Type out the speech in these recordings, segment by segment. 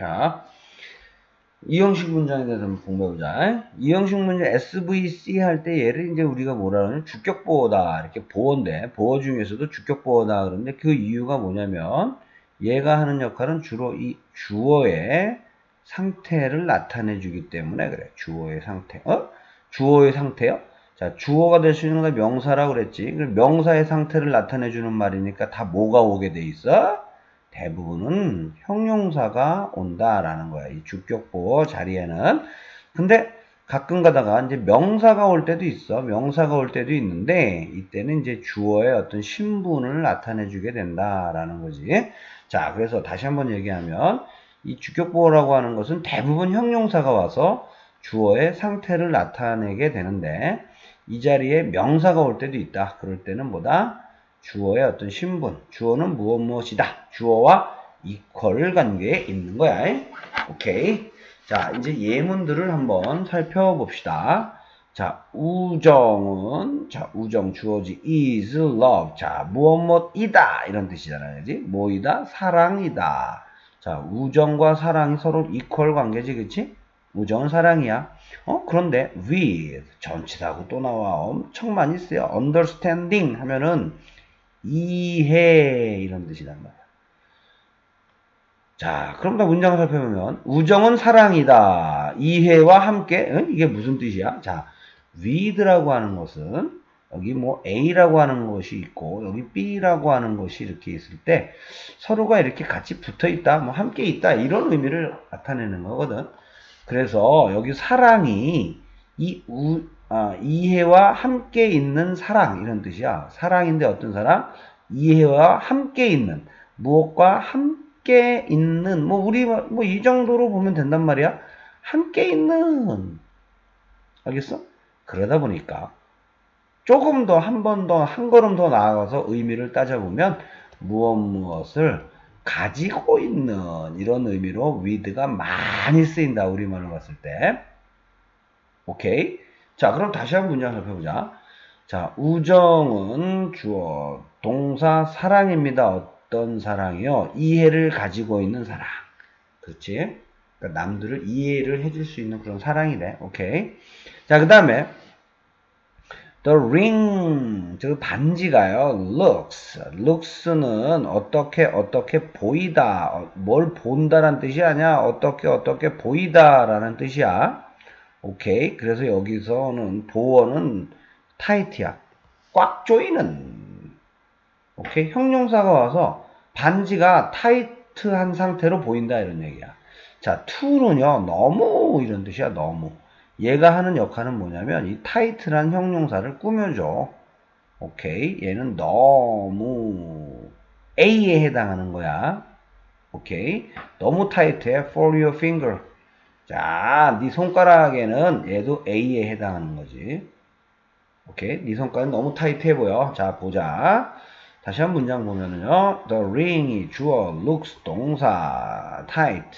자, 이 형식 문장에 대해서 한번 공부해보자. 이 형식 문장 SVC 할 때 얘를 이제 우리가 뭐라 그러냐? 주격 보어다. 이렇게 보어인데, 보어 중에서도 주격 보어다. 그런데 그 이유가 뭐냐면, 얘가 하는 역할은 주로 이 주어의 상태를 나타내 주기 때문에 그래. 주어의 상태. 주어의 상태요? 자, 주어가 될 수 있는 건 명사라고 그랬지. 명사의 상태를 나타내 주는 말이니까 다 뭐가 오게 돼 있어? 대부분은 형용사가 온다라는 거야. 이 주격보어 자리에는. 근데 가끔 가다가 이제 명사가 올 때도 있어. 명사가 올 때도 있는데 이때는 이제 주어의 어떤 신분을 나타내 주게 된다라는 거지. 자, 그래서 다시 한번 얘기하면 이 주격보어라고 하는 것은 대부분 형용사가 와서 주어의 상태를 나타내게 되는데 이 자리에 명사가 올 때도 있다. 그럴 때는 뭐다? 주어의 어떤 신분, 주어는 무엇이다. 주어와 이퀄 관계에 있는 거야. 오케이. 자, 이제 예문들을 한번 살펴봅시다. 자, 우정은, 자, 우정 주어지 is love. 자, 무엇이다. 이런 뜻이잖아요. 그지? 뭐이다? 사랑이다. 자, 우정과 사랑이 서로 이퀄 관계지, 그치? 우정은 사랑이야. 그런데 with 전치사하고 또 나와. 엄청 많이 쓰여. understanding 하면은 이해 이런 뜻이란 말이야. 자, 그럼 다 문장을 살펴보면 우정은 사랑이다. 이해와 함께 이게 무슨 뜻이야? 자, with라고 하는 것은 여기 뭐 A라고 하는 것이 있고 여기 B라고 하는 것이 이렇게 있을 때 서로가 이렇게 같이 붙어 있다, 뭐 함께 있다 이런 의미를 나타내는 거거든. 그래서 여기 사랑이 이해와 함께 있는 사랑 이런 뜻이야. 사랑인데 어떤 사랑? 이해와 함께 있는, 무엇과 함께 있는, 뭐 우리 뭐 이 정도로 보면 된단 말이야. 함께 있는, 알겠어? 그러다 보니까 조금 더 한 번 더 한 걸음 더 나아가서 의미를 따져보면 무엇을 가지고 있는 이런 의미로 with가 많이 쓰인다. 우리말로 봤을 때. 오케이. 자, 그럼 다시 한번 문장 살펴보자. 자, 우정은 주어, 동사 사랑입니다. 어떤 사랑이요? 이해를 가지고 있는 사랑. 그렇지? 그러니까 남들을 이해를 해줄 수 있는 그런 사랑이래. 오케이. 자, 그 다음에 the ring, 저 반지가요. looks는 어떻게 보이다. 뭘 본다라는 뜻이 아니야. 어떻게 보이다라는 뜻이야. 오케이. 그래서 여기서는 보어는 타이트야. 꽉 조이는. 오케이. 형용사가 와서 반지가 타이트한 상태로 보인다 이런 얘기야. 자, to는요. 너무 이런 뜻이야. 너무. 얘가 하는 역할은 뭐냐면 이 타이트한 형용사를 꾸며줘. 오케이. 얘는 너무 A에 해당하는 거야. 오케이. 너무 타이트해. For your finger. 자, 네 손가락에는 얘도 A에 해당하는 거지. 오케이. 네 손가락은 너무 타이트해 보여. 자, 보자. 다시 한 문장 보면은요. The ring이 주어, looks 동사, tight.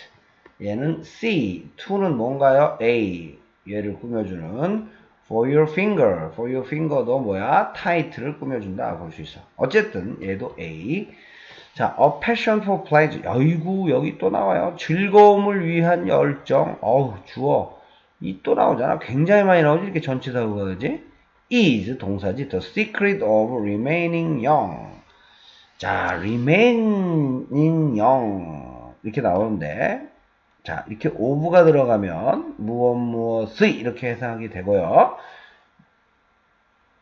얘는 C, to는 뭔가요? A. 얘를 꾸며주는 for your finger. for your finger도 뭐야? tight를 꾸며준다. 볼 수 있어. 어쨌든 얘도 A. 자, a passion for pleasure. 아이고, 여기 또 나와요. 즐거움을 위한 열정. 주어. 이 또 나오잖아. 굉장히 많이 나오지. 이렇게 전치사구가 그지? is 동사지. The secret of remaining young. 자, remaining young. 이렇게 나오는데. 자, 이렇게 of가 들어가면 무엇이 이렇게 해석이 되고요.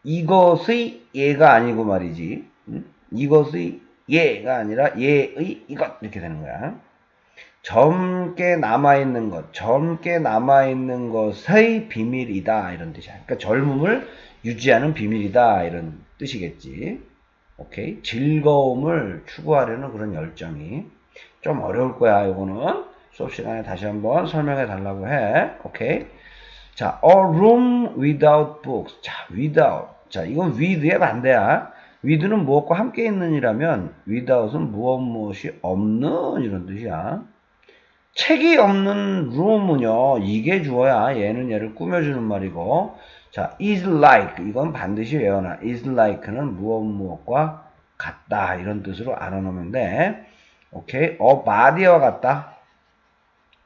이것의 얘가 아니고 말이지. 이것의 얘가 아니라 얘의 이것 이렇게 되는 거야. 젊게 남아있는 것, 젊게 남아있는 것의 비밀이다 이런 뜻이야. 그러니까 젊음을 유지하는 비밀이다 이런 뜻이겠지. 오케이. 즐거움을 추구하려는 그런 열정이 좀 어려울 거야. 이거는 수업 시간에 다시 한번 설명해 달라고 해. 오케이. 자, a room without books. 자, without. 자, 이건 with의 반대야. with는 무엇과 함께 있는이라면 without은 무엇이 없는 이런 뜻이야. 책이 없는 room은요, 이게 주어야. 얘는 얘를 꾸며주는 말이고. 자, is like. 이건 반드시 외워놔. is like는 무엇과 같다. 이런 뜻으로 알아놓으면 돼. 오케이. body와 같다.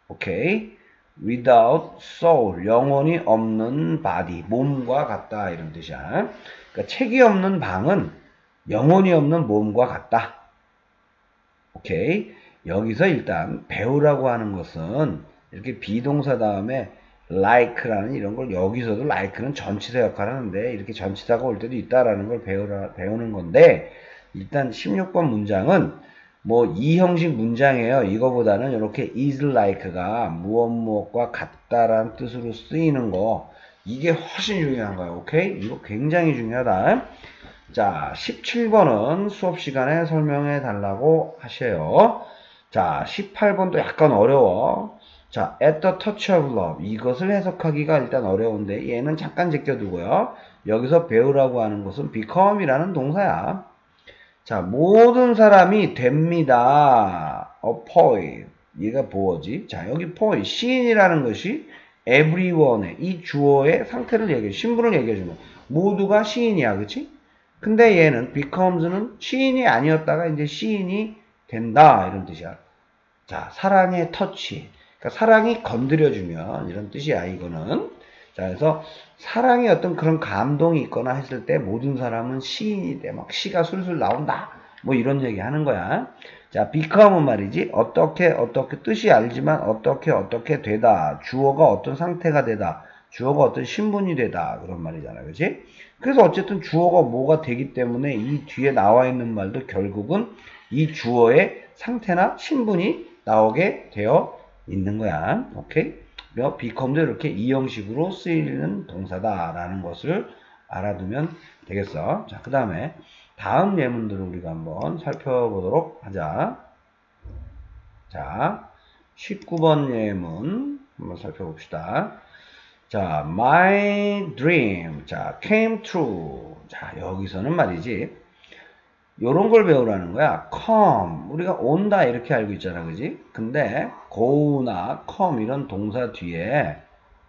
오케이. without soul, 영혼이 없는 body, 몸과 같다 이런 뜻이야. 그러니까 책이 없는 방은 영혼이 없는 몸과 같다. 오케이. 여기서 일단 배우라고 하는 것은 이렇게 비동사 다음에 like라는 이런 걸 여기서도 like는 전치사 역할을 하는데 이렇게 전치사가 올 때도 있다라는 걸 배우는 건데 일단 16번 문장은 뭐 이 형식 문장이에요. 이거보다는 이렇게 is like가 무엇 무엇과 같다라는 뜻으로 쓰이는 거 이게 훨씬 중요한 거예요. 오케이? 이거 굉장히 중요하다. 자, 17번은 수업 시간에 설명해 달라고 하셔요. 자, 18번도 약간 어려워. 자, at the touch of love. 이것을 해석하기가 일단 어려운데 얘는 잠깐 제껴두고요. 여기서 배우라고 하는 것은 become이라는 동사야. 자, 모든 사람이 됩니다. a poet. 얘가 보어지. 자, 여기 poet, 시인이라는 것이 everyone의 이 주어의 상태를 얘기해, 신분을 얘기해 주는 거야. 모두가 시인이야, 그치? 근데 얘는 becomes는 시인이 아니었다가 이제 시인이 된다 이런 뜻이야. 자, 사랑의 터치. 그러니까 사랑이 건드려주면 이런 뜻이야, 이거는. 자, 그래서 사랑의 어떤 그런 감동이 있거나 했을 때 모든 사람은 시인이 돼. 막 시가 술술 나온다. 뭐 이런 얘기 하는 거야. 자, become은 말이지. 어떻게 뜻이 알지만 어떻게 되다. 주어가 어떤 상태가 되다. 주어가 어떤 신분이 되다. 그런 말이잖아. 그치? 그래서 어쨌든 주어가 뭐가 되기 때문에 이 뒤에 나와 있는 말도 결국은 이 주어의 상태나 신분이 나오게 되어 있는 거야. 오케이? become도 이렇게 이 형식으로 쓰이는 동사다라는 것을 알아두면 되겠어. 자, 그 다음에 다음 예문들을 우리가 한번 살펴보도록 하자. 자, 19번 예문 한번 살펴봅시다. 자, my dream. 자, came true. 자, 여기서는 말이지. 요런 걸 배우라는 거야. come. 우리가 온다 이렇게 알고 있잖아. 그지? 근데 go나 come 이런 동사 뒤에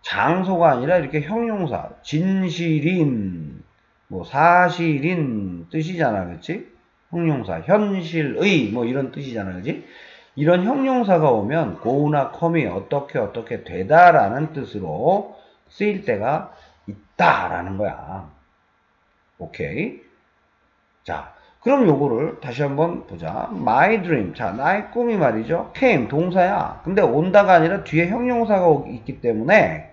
장소가 아니라 이렇게 형용사, 진실인, 뭐 사실인 뜻이잖아. 그치? 형용사, 현실의 뭐 이런 뜻이잖아. 그지? 이런 형용사가 오면 go나 come이 어떻게 되다라는 뜻으로 쓰일 때가 있다라는 거야. 오케이? 자, 그럼 요거를 다시 한번 보자. My dream. 자, 나의 꿈이 말이죠. came, 동사야. 근데 온다가 아니라 뒤에 형용사가 있기 때문에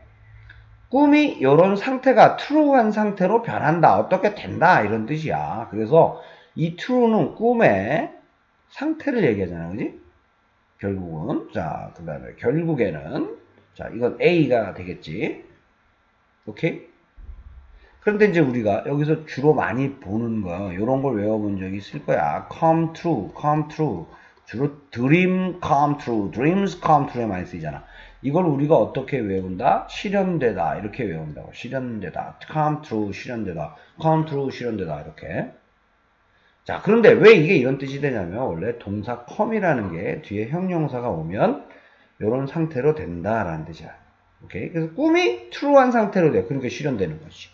꿈이 이런 상태가 true한 상태로 변한다. 어떻게 된다. 이런 뜻이야. 그래서 이 true는 꿈의 상태를 얘기하잖아. 그지? 결국은. 자, 그 다음에 결국에는. 자, 이건 A가 되겠지. 오케이? 그런데 이제 우리가 여기서 주로 많이 보는 거, 이런 걸 외워본 적이 있을 거야. come true, come true. 주로 dream come true, dreams come true에 많이 쓰이잖아. 이걸 우리가 어떻게 외운다? 실현되다. 이렇게 외운다고. 실현되다. come true, 실현되다. come true, 실현되다. 이렇게. 자, 그런데 왜 이게 이런 뜻이 되냐면, 원래 동사 come이라는 게 뒤에 형용사가 오면, 이런 상태로 된다라는 뜻이야. 오케이? 그래서 꿈이 true한 상태로 돼. 그러니까 실현되는 거지.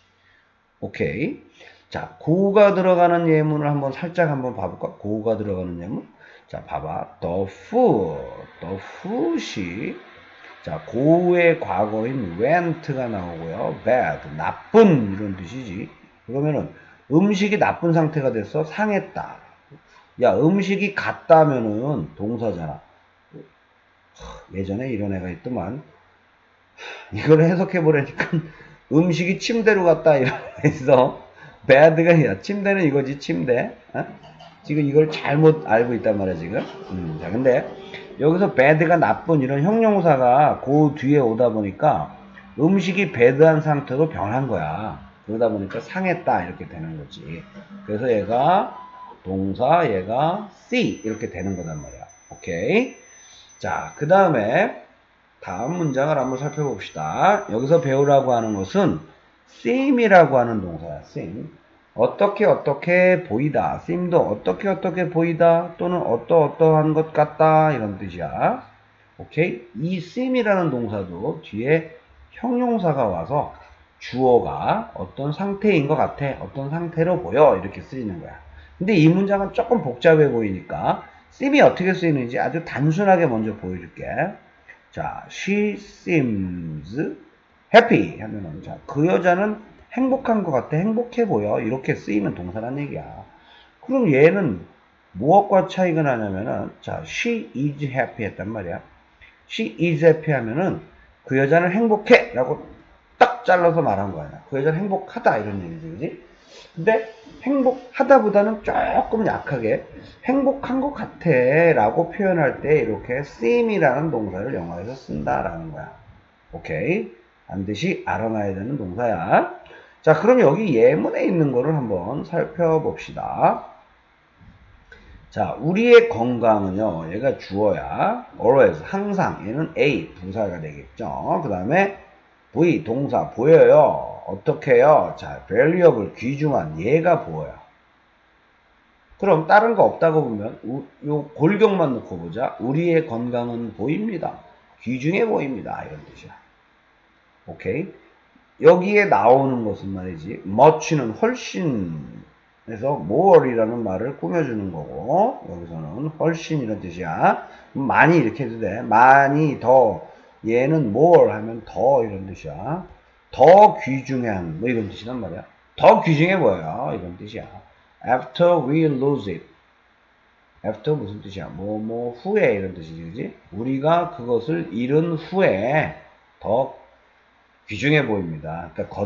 오케이. 자, 고가 들어가는 예문을 한번 살짝 한번 봐볼까? 고가 들어가는 예문. 자, 봐봐. the food이 자, 고의 과거인 went가 나오고요. bad, 나쁜 이런 뜻이지. 그러면은 음식이 나쁜 상태가 됐어. 상했다. 야, 음식이 갔다면은 동사잖아. 예전에 이런 애가 있더만. 이걸 해석해 보라니까 음식이 침대로 갔다 이런 애 있어. bad가 아니라 침대는 이거지 침대. 어? 지금 이걸 잘못 알고 있단 말이야 지금. 자, 근데 여기서 bad가 나쁜 이런 형용사가 그 뒤에 오다 보니까 음식이 bad한 상태로 변한 거야. 그러다 보니까 상했다 이렇게 되는 거지. 그래서 얘가 동사, 얘가 see 이렇게 되는 거단 말이야. 오케이. 자, 그 다음에 다음 문장을 한번 살펴봅시다. 여기서 배우라고 하는 것은 seem이라고 하는 동사야. seem. 어떻게 보이다. seem도 어떻게 보이다 또는 어떠한 것 같다 이런 뜻이야. 오케이? 이 seem이라는 동사도 뒤에 형용사가 와서 주어가 어떤 상태인 것 같아. 어떤 상태로 보여. 이렇게 쓰이는 거야. 근데 이 문장은 조금 복잡해 보이니까 seem이 어떻게 쓰이는지 아주 단순하게 먼저 보여줄게. 자, she seems happy 하면은, 자, 그 여자는 행복한 것 같아. 행복해 보여. 이렇게 쓰이는 동사란 얘기야. 그럼 얘는 무엇과 차이가 나냐면은, 자, she is happy 했단 말이야. she is happy 하면은 그 여자는 행복해 라고 딱 잘라서 말한 거야. 그 여자는 행복하다 이런 얘기지, 그지? 근데 행복하다보다는 조금 약하게 행복한 것 같아 라고 표현할 때 이렇게 seem이라는 동사를 영어에서 쓴다라는 거야. 오케이? 반드시 알아놔야 되는 동사야. 자, 그럼 여기 예문에 있는 거를 한번 살펴봅시다. 자, 우리의 건강은요, 얘가 주어야. always, 항상. 얘는 A, 부사가 되겠죠. 그 다음에 V, 동사, 보여요. 어떻게 해요? 자, valuable, 귀중한, 얘가 보여요. 그럼 다른 거 없다고 보면, 요 골격만 놓고 보자. 우리의 건강은 보입니다. 귀중해 보입니다. 이런 뜻이야. 오케이? 여기에 나오는 것은 말이지, much는 훨씬, 그래서 more이라는 말을 꾸며주는 거고, 여기서는 훨씬이라는 뜻이야. 많이 이렇게 해도 돼. 많이 더, 얘는 more 하면 더 이런 뜻이야. 더 귀중한 뭐 이런 뜻이란 말이야. 더 귀중해 보여요 이런 뜻이야. After we lose it. After 무슨 뜻이야? 뭐 후에 이런 뜻이지, 그지? 우리가 그것을 잃은 후에 더 귀중해 보입니다. 그러니까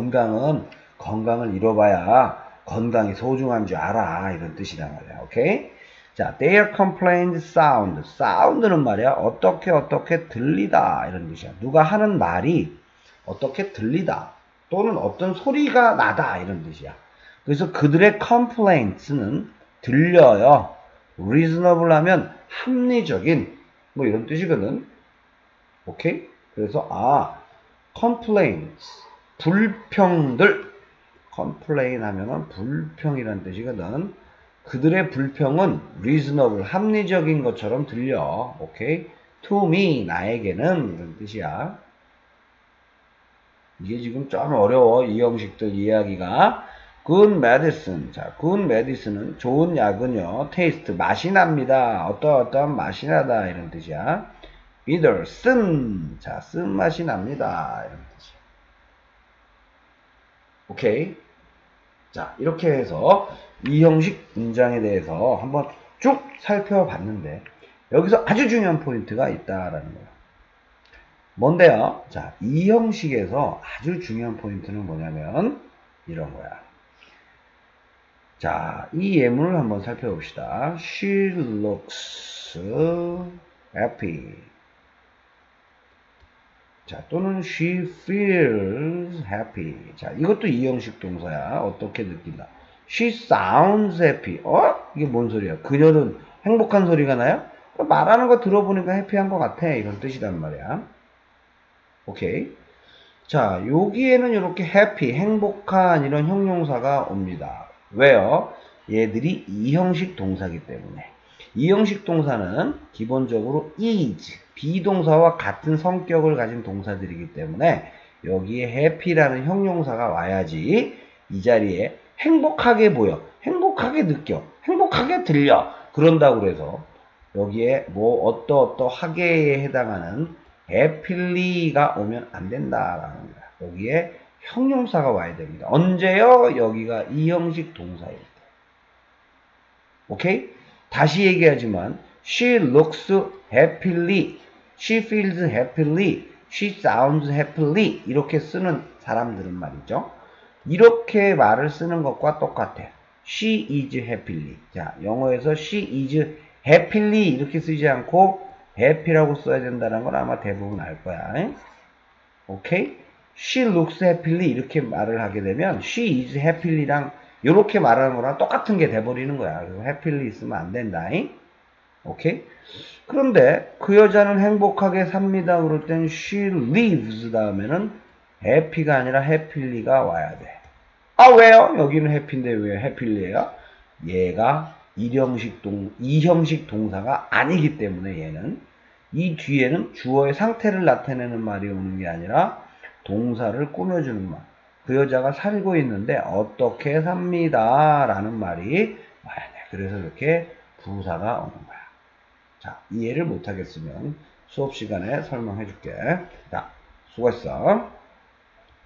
건강을 잃어봐야 건강이 소중한 줄 알아 이런 뜻이란 말이야. 오케이? 자, their complaint sound. sound는 말이야. 어떻게 들리다 이런 뜻이야. 누가 하는 말이 어떻게 들리다 또는 어떤 소리가 나다 이런 뜻이야. 그래서 그들의 complaints는 들려요. reasonable 하면 합리적인 뭐 이런 뜻이거든. 오케이? 그래서 complaints 불평들 complain 하면은 불평이란 뜻이거든. 그들의 불평은 reasonable 합리적인 것처럼 들려. 오케이? to me 나에게는 이런 뜻이야. 이게 지금 좀 어려워. 이 형식들 이야기가. good medicine. 자, good medicine은 좋은 약은요. taste 맛이 납니다. 어떠한 맛이 나다 이런 뜻이야. bitter 자, 쓴 맛이 납니다. 이런 뜻이야. 오케이. 자, 이렇게 해서 이 형식 문장에 대해서 한번 쭉 살펴봤는데 여기서 아주 중요한 포인트가 있다라는 거예요. 뭔데요? 자, 이 형식에서 아주 중요한 포인트는 뭐냐면 이런 거야. 자, 이 예문을 한번 살펴봅시다. She looks happy. 자, 또는 she feels happy. 자, 이것도 이 형식 동사야. 어떻게 느낀다. She sounds happy. 이게 뭔 소리야? 그녀는 행복한 소리가 나요? 말하는 거 들어보니까 해피한 것 같아. 이런 뜻이란 말이야. 오케이. 자, 여기에는 이렇게 happy, 행복한 이런 형용사가 옵니다. 왜요? 얘들이 이 형식 동사기 때문에. 이 형식 동사는 기본적으로 is, 비동사와 같은 성격을 가진 동사들이기 때문에 여기에 happy라는 형용사가 와야지 이 자리에 행복하게 보여, 행복하게 느껴, 행복하게 들려. 그런다고 그래서 여기에 뭐 어떠하게에 해당하는 happy가 오면 안 된다라는 거야. 여기에 형용사가 와야 됩니다. 언제요? 여기가 이 형식 동사일 때. 오케이? 다시 얘기하지만 she looks happily, she feels happily, she sounds happily 이렇게 쓰는 사람들은 말이죠. 이렇게 말을 쓰는 것과 똑같아. she is happily. 자, 영어에서 she is happily 이렇게 쓰지 않고 happy라고 써야 된다는 건 아마 대부분 알 거야. 오케이? She looks happily 이렇게 말을 하게 되면 she is happy랑 이렇게 말하는 거랑 똑같은 게 돼버리는 거야. 그래서 happily 있으면 안 된다. 오케이? 그런데 그 여자는 행복하게 삽니다. 그럴 땐 she lives 다음에는 happy가 아니라 happy가 와야 돼. 왜요? 여기는 happy인데 왜 happy예요? 얘가 이형식 동사가 아니기 때문에 얘는 이 뒤에는 주어의 상태를 나타내는 말이 오는 게 아니라 동사를 꾸며주는 말. 그 여자가 살고 있는데 어떻게 삽니다 라는 말이 와야 돼. 그래서 이렇게 부사가 오는 거야. 자, 이해를 못하겠으면 수업 시간에 설명해 줄게. 자, 수고했어.